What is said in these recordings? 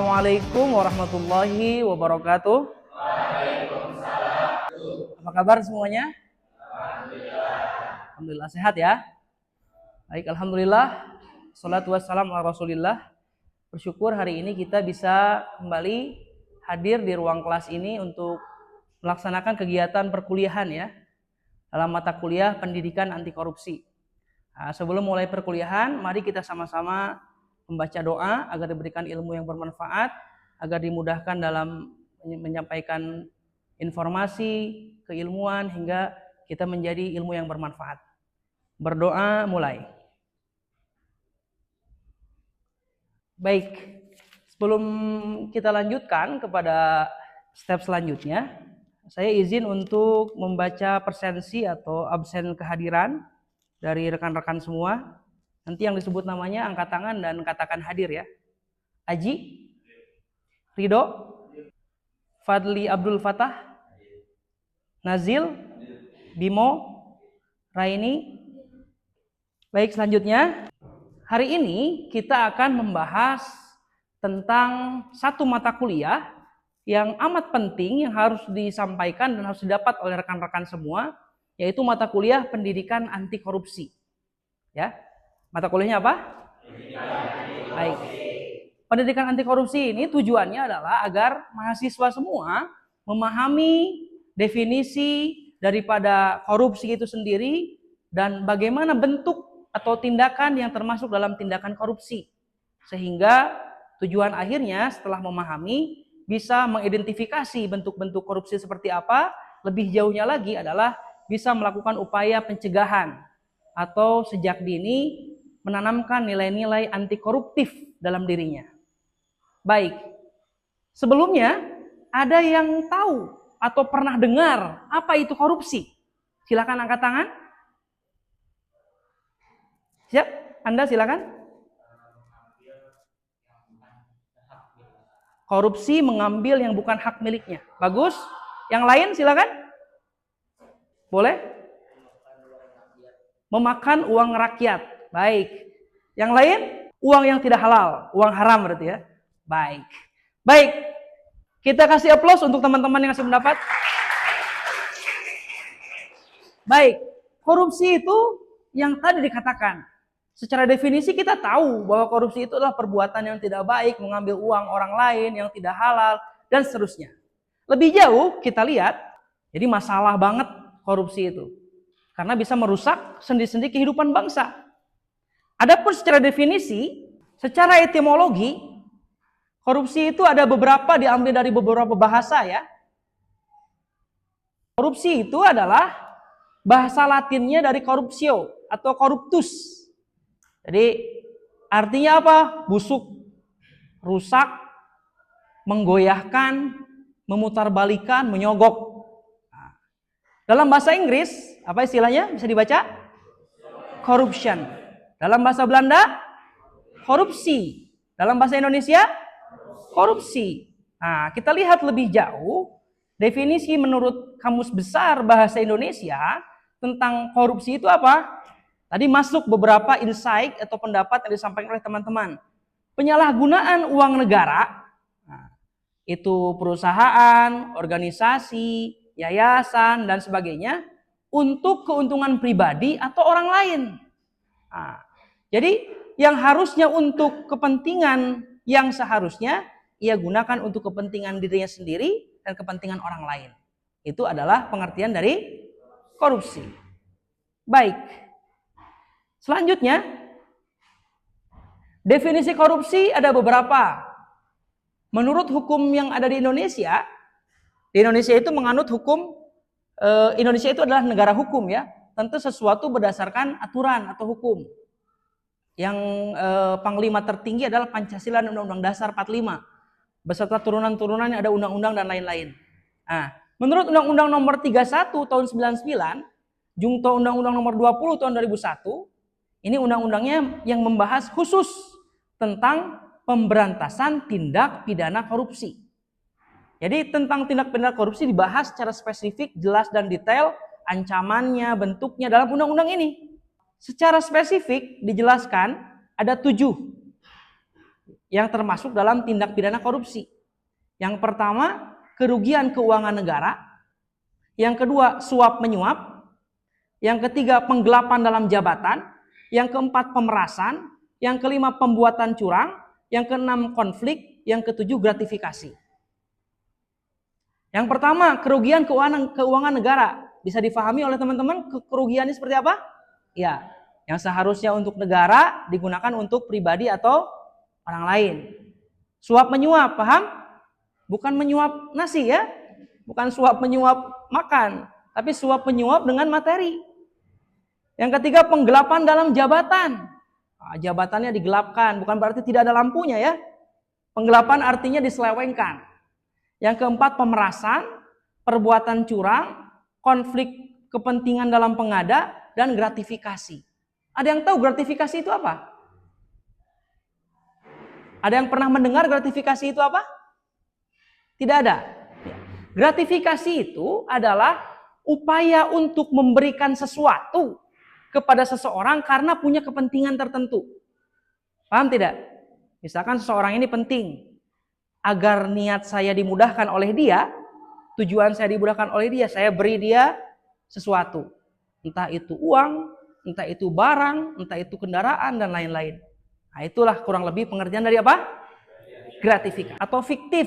Assalamualaikum warahmatullahi wabarakatuh. Apa kabar semuanya? Alhamdulillah sehat ya. Baik, alhamdulillah. Sholatu wassalamu ala Rasulillah. Bersyukur hari ini kita bisa kembali hadir di ruang kelas ini untuk melaksanakan kegiatan perkuliahan ya, dalam mata kuliah pendidikan anti korupsi. Nah, sebelum mulai perkuliahan, mari kita sama-sama membaca doa agar diberikan ilmu yang bermanfaat, agar dimudahkan dalam menyampaikan informasi, keilmuan, hingga kita menjadi ilmu yang bermanfaat. Berdoa mulai. Baik, sebelum kita lanjutkan kepada step selanjutnya, saya izin untuk membaca presensi atau absen kehadiran dari rekan-rekan semua. Nanti yang disebut namanya angkat tangan dan katakan hadir ya. Aji, Ridho, Fadli Abdul Fatah, Nazil, Bimo, Raini. Baik, selanjutnya hari ini kita akan membahas tentang satu mata kuliah yang amat penting yang harus disampaikan dan harus didapat oleh rekan-rekan semua, yaitu mata kuliah pendidikan anti korupsi. Ya. Mata kuliahnya apa? Baik. Pendidikan anti korupsi ini tujuannya adalah agar mahasiswa semua memahami definisi daripada korupsi itu sendiri dan bagaimana bentuk atau tindakan yang termasuk dalam tindakan korupsi. Sehingga tujuan akhirnya setelah memahami bisa mengidentifikasi bentuk-bentuk korupsi seperti apa, lebih jauhnya lagi adalah bisa melakukan upaya pencegahan atau sejak dini menanamkan nilai-nilai anti koruptif dalam dirinya. Baik, sebelumnya ada yang tahu atau pernah dengar apa itu korupsi? Silakan angkat tangan. Siap? Anda silakan. Korupsi mengambil yang bukan hak miliknya. Bagus. Yang lain silakan. Boleh? Memakan uang rakyat. Baik. Yang lain, uang yang tidak halal, uang haram berarti ya. Baik. Baik. Kita kasih aplaus untuk teman-teman yang ngasih pendapat. Baik. Korupsi itu yang tadi dikatakan. Secara definisi kita tahu bahwa korupsi itu adalah perbuatan yang tidak baik, mengambil uang orang lain yang tidak halal dan seterusnya. Lebih jauh kita lihat, jadi masalah banget korupsi itu. Karena bisa merusak sendi-sendi kehidupan bangsa. Adapun secara definisi, secara etimologi, korupsi itu ada beberapa diambil dari beberapa bahasa ya. Korupsi itu adalah bahasa Latinnya dari corruptio atau corruptus. Jadi artinya apa? Busuk, rusak, menggoyahkan, memutarbalikan, menyogok. Nah, dalam bahasa Inggris, apa istilahnya? Bisa dibaca? Corruption. Dalam bahasa Belanda, korupsi. Dalam bahasa Indonesia, korupsi. Nah, kita lihat lebih jauh, definisi menurut Kamus Besar Bahasa Indonesia tentang korupsi itu apa? Tadi masuk beberapa insight atau pendapat yang disampaikan oleh teman-teman. Penyalahgunaan uang negara, nah, itu perusahaan, organisasi, yayasan, dan sebagainya, untuk keuntungan pribadi atau orang lain. Nah, jadi yang harusnya untuk kepentingan yang seharusnya ia gunakan untuk kepentingan dirinya sendiri dan kepentingan orang lain. Itu adalah pengertian dari korupsi. Baik. Selanjutnya, definisi korupsi ada beberapa. Menurut hukum yang ada di Indonesia itu menganut hukum, Indonesia itu adalah negara hukum ya. Tentu sesuatu berdasarkan aturan atau hukum. Yang panglima tertinggi adalah Pancasila dan Undang-Undang Dasar 45. Beserta turunan-turunannya ada undang-undang dan lain-lain. Nah, menurut Undang-Undang Nomor 31 tahun 99, Junto Undang-Undang Nomor 20 tahun 2001, ini undang-undangnya yang membahas khusus tentang pemberantasan tindak pidana korupsi. Jadi tentang tindak pidana korupsi dibahas secara spesifik, jelas dan detail, ancamannya, bentuknya dalam undang-undang ini. Secara spesifik dijelaskan ada 7. yang termasuk dalam tindak pidana korupsi. Yang pertama, kerugian keuangan negara. Yang kedua, suap menyuap. Yang ketiga, penggelapan dalam jabatan. Yang keempat, pemerasan. Yang kelima, pembuatan curang. Yang keenam, konflik. Yang ketujuh, gratifikasi. Yang pertama, kerugian keuangan negara. Bisa difahami oleh teman-teman kerugiannya seperti apa? Ya, yang seharusnya untuk negara digunakan untuk pribadi atau orang lain. Suap menyuap, paham? Bukan menyuap nasi ya, bukan suap menyuap makan, tapi suap menyuap dengan materi. Yang ketiga, penggelapan dalam jabatan. Nah, jabatannya digelapkan, bukan berarti tidak ada lampunya ya. Penggelapan artinya diselewengkan. Yang keempat, pemerasan, perbuatan curang, konflik kepentingan dalam pengada, dan gratifikasi. Ada yang tahu gratifikasi itu apa? Ada yang pernah mendengar gratifikasi itu apa? Tidak ada. Gratifikasi itu adalah upaya untuk memberikan sesuatu kepada seseorang karena punya kepentingan tertentu. Paham tidak? Misalkan seseorang ini penting agar niat saya dimudahkan oleh dia, tujuan saya dimudahkan oleh dia, saya beri dia sesuatu. Entah itu uang, entah itu barang, entah itu kendaraan, dan lain-lain. Nah, itulah kurang lebih pengertian dari apa? Gratifikasi. Atau fiktif.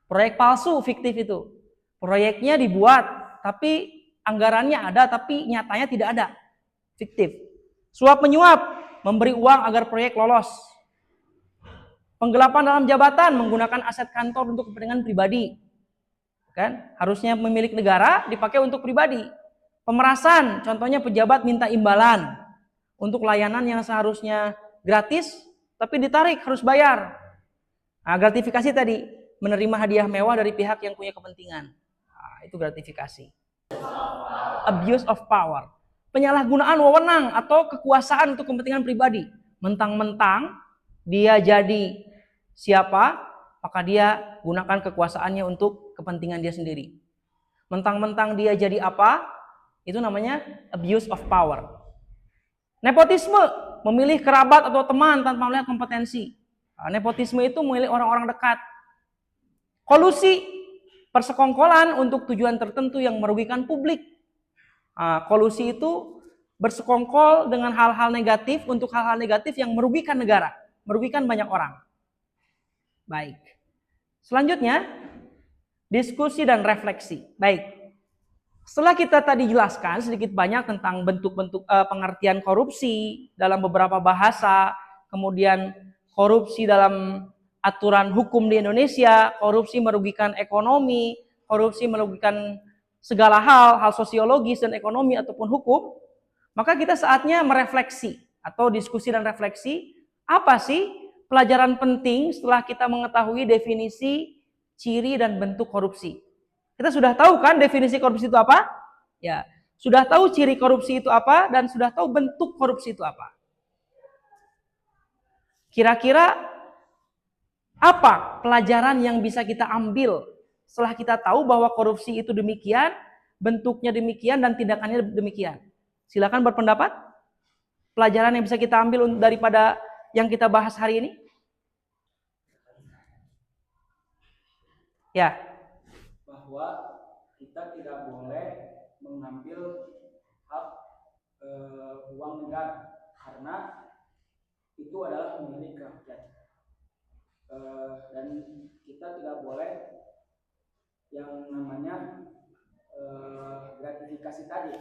Proyek palsu, fiktif itu. Proyeknya dibuat, tapi anggarannya ada, tapi nyatanya tidak ada. Fiktif. Suap menyuap, memberi uang agar proyek lolos. Penggelapan dalam jabatan, menggunakan aset kantor untuk kepentingan pribadi. Kan? Harusnya milik negara dipakai untuk pribadi. Pemerasan, contohnya pejabat minta imbalan untuk layanan yang seharusnya gratis, tapi ditarik harus bayar. Nah, gratifikasi tadi, menerima hadiah mewah dari pihak yang punya kepentingan. Nah, itu gratifikasi. Abuse of power, penyalahgunaan wewenang atau kekuasaan untuk kepentingan pribadi. Mentang-mentang dia jadi siapa, maka dia gunakan kekuasaannya untuk kepentingan dia sendiri. Mentang-mentang dia jadi apa, itu namanya abuse of power. Nepotisme, memilih kerabat atau teman tanpa melihat kompetensi. Nah, nepotisme itu memilih orang-orang dekat. Kolusi, persekongkolan untuk tujuan tertentu yang merugikan publik. Nah, kolusi itu bersekongkol dengan hal-hal negatif untuk hal-hal negatif yang merugikan negara, merugikan banyak orang. Baik. Selanjutnya, diskusi dan refleksi. Baik. Setelah kita tadi jelaskan sedikit banyak tentang bentuk-bentuk pengertian korupsi dalam beberapa bahasa, kemudian korupsi dalam aturan hukum di Indonesia, korupsi merugikan ekonomi, korupsi merugikan segala hal sosiologis dan ekonomi ataupun hukum, maka kita saatnya merefleksi atau diskusi dan refleksi, apa sih pelajaran penting setelah kita mengetahui definisi, ciri, dan bentuk korupsi. Kita sudah tahu kan definisi korupsi itu apa? Ya, sudah tahu ciri korupsi itu apa dan sudah tahu bentuk korupsi itu apa. Kira-kira apa pelajaran yang bisa kita ambil setelah kita tahu bahwa korupsi itu demikian, bentuknya demikian, dan tindakannya demikian? Silakan berpendapat. Pelajaran yang bisa kita ambil daripada yang kita bahas hari ini? Ya. Bahwa kita tidak boleh mengambil hak uang negara karena itu adalah milik rakyat, dan kita tidak boleh yang namanya gratifikasi tadi.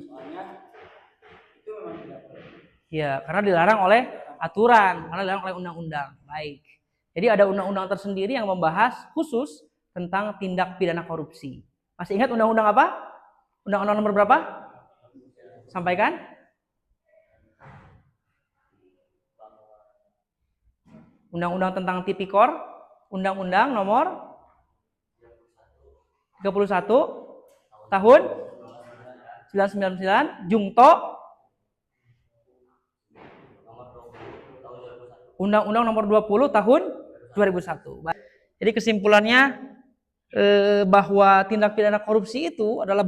Soalnya itu memang tidak boleh. Ya, karena dilarang oleh aturan, karena dilarang oleh undang-undang. Baik. Jadi ada undang-undang tersendiri yang membahas khusus tentang tindak pidana korupsi. Masih ingat undang-undang apa? Undang-undang nomor berapa? Sampaikan. Undang-undang tentang tipikor, undang-undang nomor 31 tahun 1999, Jungto, undang-undang nomor 20 tahun 2001. Jadi kesimpulannya bahwa tindak pidana korupsi itu adalah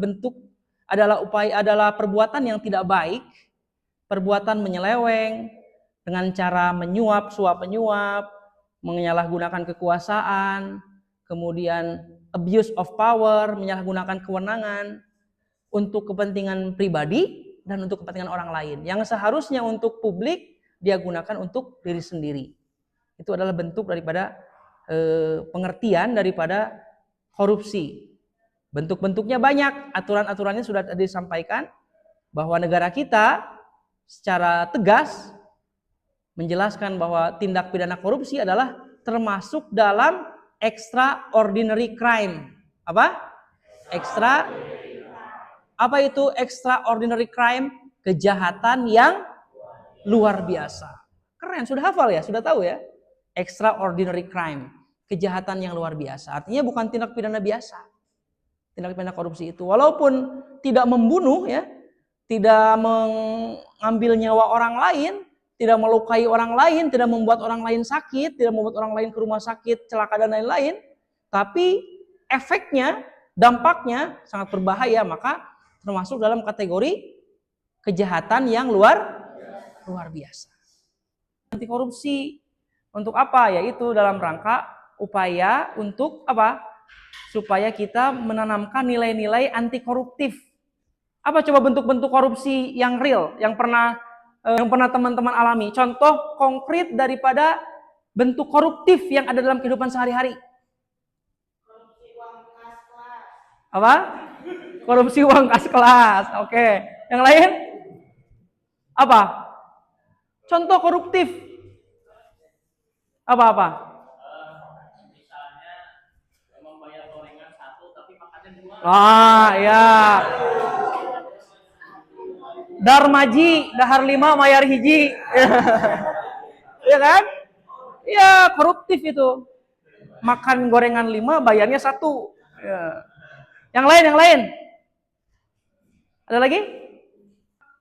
adalah perbuatan yang tidak baik, perbuatan menyeleweng dengan cara menyuap, suap menyuap, menyalahgunakan kekuasaan, kemudian abuse of power, menyalahgunakan kewenangan untuk kepentingan pribadi dan untuk kepentingan orang lain. Yang seharusnya untuk publik dia gunakan untuk diri sendiri. Itu adalah bentuk daripada pengertian daripada korupsi. Bentuk-bentuknya banyak, aturan-aturannya sudah disampaikan bahwa negara kita secara tegas menjelaskan bahwa tindak pidana korupsi adalah termasuk dalam extraordinary crime. Apa? Apa itu extraordinary crime? Kejahatan yang luar biasa. Keren, sudah hafal ya, sudah tahu ya. Extraordinary crime, kejahatan yang luar biasa. Artinya bukan tindak pidana biasa. Tindak pidana korupsi itu walaupun tidak membunuh ya, tidak mengambil nyawa orang lain, tidak melukai orang lain, tidak membuat orang lain sakit, tidak membuat orang lain ke rumah sakit, celaka dan lain-lain, tapi efeknya, dampaknya sangat berbahaya, maka termasuk dalam kategori kejahatan yang luar biasa. Anti korupsi untuk apa? Yaitu dalam rangka upaya untuk apa? Supaya kita menanamkan nilai-nilai anti koruptif. Apa coba bentuk-bentuk korupsi yang real, yang pernah teman-teman alami? Contoh konkret daripada bentuk koruptif yang ada dalam kehidupan sehari-hari. Korupsi uang kas kelas. Apa? Korupsi uang kas kelas. Oke. Yang lain? Apa? Contoh koruptif. Apa-apa? Misalnya membayar gorengan satu tapi makannya dua. Ya. Darmaji, dahar 5, mayar hiji. Iya kan? Ya, koruptif itu. Makan gorengan 5, bayarnya 1. Ya. Yang lain. Ada lagi?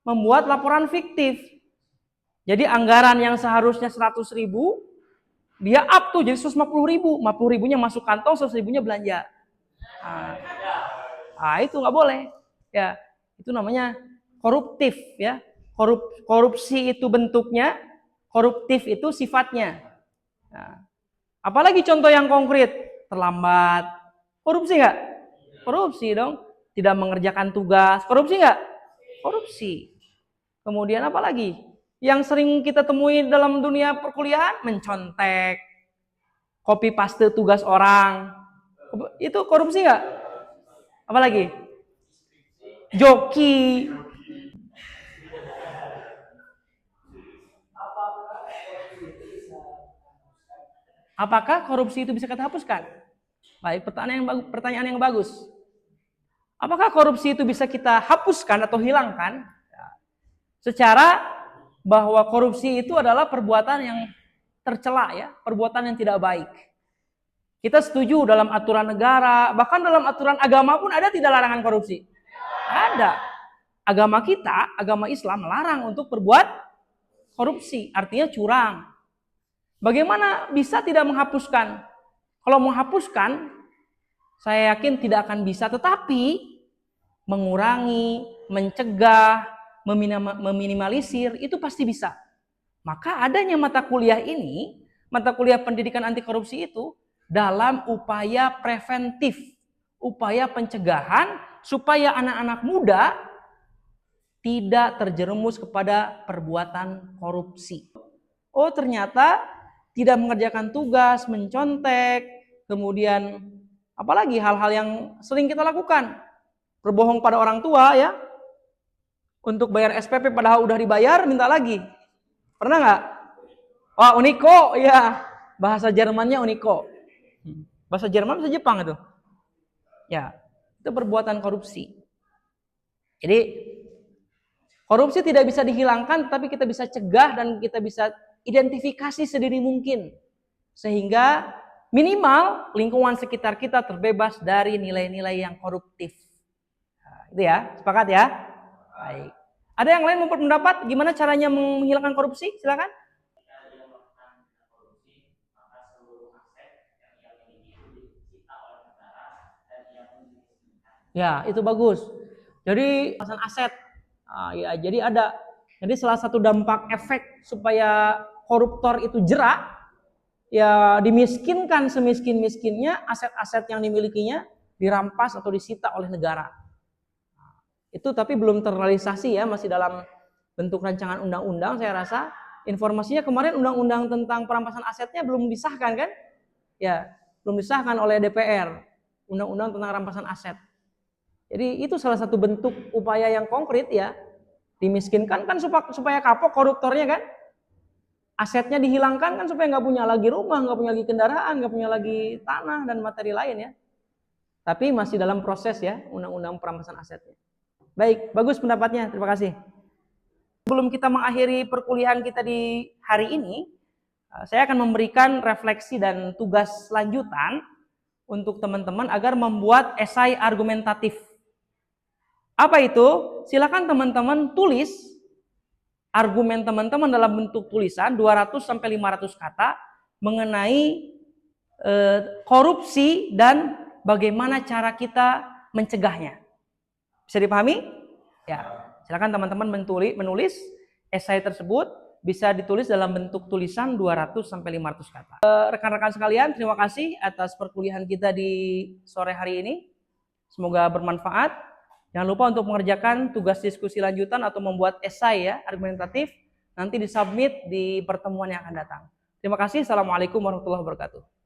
Membuat laporan fiktif. Jadi anggaran yang seharusnya 100.000, dia up tuh jadi 150.000. 50.000-nya masuk kantong, 100.000-nya belanja. Itu nggak boleh. Ya, itu namanya koruptif ya. Korupsi itu bentuknya, koruptif itu sifatnya. Nah, apalagi contoh yang konkret, terlambat. Korupsi nggak? Korupsi dong. Tidak mengerjakan tugas. Korupsi nggak? Korupsi. Kemudian apa lagi? Yang sering kita temui dalam dunia perkuliahan, mencontek, copy paste tugas orang. Itu korupsi nggak? Apa lagi? Joki. Apakah korupsi itu bisa kita hapuskan? Baik, pertanyaan yang bagus. Apakah korupsi itu bisa kita hapuskan atau hilangkan? Secara bahwa korupsi itu adalah perbuatan yang tercela ya, perbuatan yang tidak baik. Kita setuju dalam aturan negara, bahkan dalam aturan agama pun ada tidak larangan korupsi? Ada. Agama kita, agama Islam melarang untuk berbuat korupsi, artinya curang. Bagaimana bisa tidak menghapuskan? Kalau menghapuskan, saya yakin tidak akan bisa, tetapi mengurangi, mencegah, meminimalisir, itu pasti bisa. Maka adanya mata kuliah ini, mata kuliah pendidikan anti korupsi itu, dalam upaya preventif, upaya pencegahan, supaya anak-anak muda tidak terjerumus kepada perbuatan korupsi. Oh, ternyata tidak mengerjakan tugas, mencontek, kemudian apalagi hal-hal yang sering kita lakukan. Berbohong pada orang tua ya, untuk bayar SPP padahal udah dibayar, minta lagi. Pernah nggak? Wah, Uniko, ya. Bahasa Jermannya Uniko. Bahasa Jerman, bahasa Jepang itu. Ya, itu perbuatan korupsi. Jadi, korupsi tidak bisa dihilangkan, tapi kita bisa cegah dan kita bisa identifikasi sedini mungkin. Sehingga minimal lingkungan sekitar kita terbebas dari nilai-nilai yang koruptif. Nah, itu ya, sepakat ya? Baik. Ada yang lain mempendapat gimana caranya menghilangkan korupsi? Silakan. Ya, itu bagus. Jadi aset. Ya, jadi ada. Jadi salah satu dampak efek supaya koruptor itu jerak ya dimiskinkan semiskin-miskinnya, aset-aset yang dimilikinya dirampas atau disita oleh negara. Itu tapi belum terrealisasi ya, masih dalam bentuk rancangan undang-undang. Saya rasa informasinya kemarin undang-undang tentang perampasan asetnya belum disahkan kan? Ya, belum disahkan oleh DPR, undang-undang tentang rampasan aset. Jadi itu salah satu bentuk upaya yang konkret ya, dimiskinkan kan supaya kapok koruptornya kan, asetnya dihilangkan kan supaya nggak punya lagi rumah, nggak punya lagi kendaraan, nggak punya lagi tanah dan materi lain ya. Tapi masih dalam proses ya undang-undang perampasan asetnya. Baik, bagus pendapatnya, terima kasih. Sebelum kita mengakhiri perkuliahan kita di hari ini, saya akan memberikan refleksi dan tugas lanjutan untuk teman-teman agar membuat esai argumentatif. Apa itu? Silakan teman-teman tulis argumen teman-teman dalam bentuk tulisan 200 sampai 500 kata mengenai korupsi dan bagaimana cara kita mencegahnya. Bisa dipahami? Ya. Silakan teman-teman menulis esai tersebut, bisa ditulis dalam bentuk tulisan 200 sampai 500 kata. Rekan-rekan sekalian, terima kasih atas perkuliahan kita di sore hari ini. Semoga bermanfaat. Jangan lupa untuk mengerjakan tugas diskusi lanjutan atau membuat esai ya, argumentatif, nanti disubmit di pertemuan yang akan datang. Terima kasih. Assalamualaikum warahmatullahi wabarakatuh.